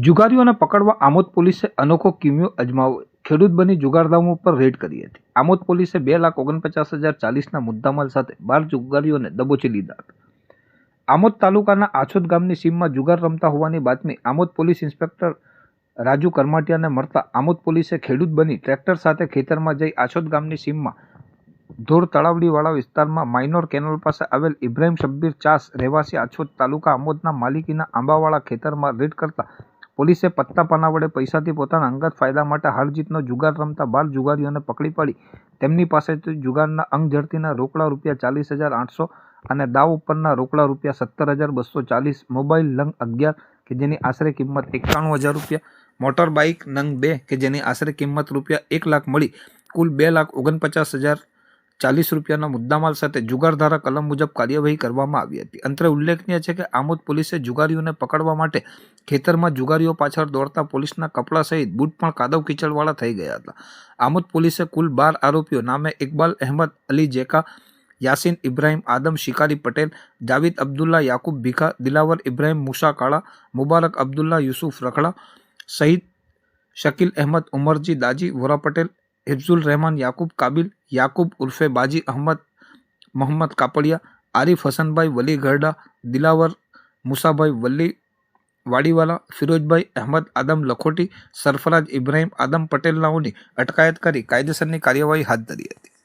જુગારીઓને પકડવા આમોદ પોલીસે અનોખો કિમિયો અજમાવ્યો. ખેડૂત બની જુગારધામો પર રેડ કરી હતી. આમોદ પોલીસે 2,49,040ના મુદ્દામાલ સાથે 12 જુગારીઓને દબોચી લીધા હતા. આમોદ તાલુકાના આછોદ ગામની સીમમાં જુગાર રમતા હોવાની બાતમી આમોદ પોલીસ ઇન્સ્પેક્ટર રાજુ કરમાટિયાને મળતા આમોદ પોલીસે ખેડૂત બની ટ્રેક્ટર સાથે ખેતરમાં જઈ આછોદ ગામની સીમમાં ધોર તળાવડીવાળા વિસ્તારમાં માઇનોર કેનાલ પાસે આવેલ ઇબ્રાહિમ શબ્બીર ચાસ રહેવાસી આછોદ તાલુકા આમોદના માલિકીના આંબાવાળા ખેતરમાં રેડ કરતા પોલીસે પત્તા પાના વડે પૈસાથી પોતાના અંગત ફાયદા માટે હાર જીતનો જુગાર રમતા 12 જુગારીઓને પકડી પાડી તેમની પાસેથી જુગારના અંગ ઝડતીના રોકડા ₹40,800 અને દાવ ઉપરના રોકડા ₹17,240, મોબાઈલ નંગ 11 કે જેની આશરે કિંમત ₹91,000, મોટર બાઇક નંગ 2 કે જેની આશરે કિંમત ₹1 લાખ મળી કુલ ₹2,49,040ના મુદ્દામાલ સાથે જુગારધારા કલમ મુજબ કાર્યવાહી કરવામાં આવી હતી. અંતરે ઉલ્લેખનીય છે કે આમોદ પોલીસે જુગારીઓને પકડવા માટે ખેતરમાં જુગારીઓ પાછળ દોડતા પોલીસના કપડા સહિત બૂટ પણ કાદવ કીચડવાળા થઈ ગયા હતા. આમોદ પોલીસે કુલ 12 આરોપીઓ નામે ઇકબાલ અહેમદ અલી જેકા, યાસીન ઇબ્રાહિમ આદમ શિકારી પટેલ, જાવીદ અબ્દુલ્લા યાકુબ ભીખા, દિલાવર ઇબ્રાહિમ મૂસા કાળા, મુબારક અબ્દુલ્લા યુસુફ રખડા સહિત શકીલ અહેમદ ઉમરજી દાજી વોરા પટેલ, हिफ्जुल रहमान याकूब काबिल, याकूब उर्फे बाजी अहमद मोहम्मद कापड़िया, आरिफ हसन भाई वली गरडा, दिलावर मूसा भाई वली वाड़ीवाला, फिरोज भाई अहमद आदम लखोटी, सरफराज इब्राहिम आदम पटेल नाओनी अटकायत करी कायदेसરની કાર્યવાહી હાથ ધરી હતી.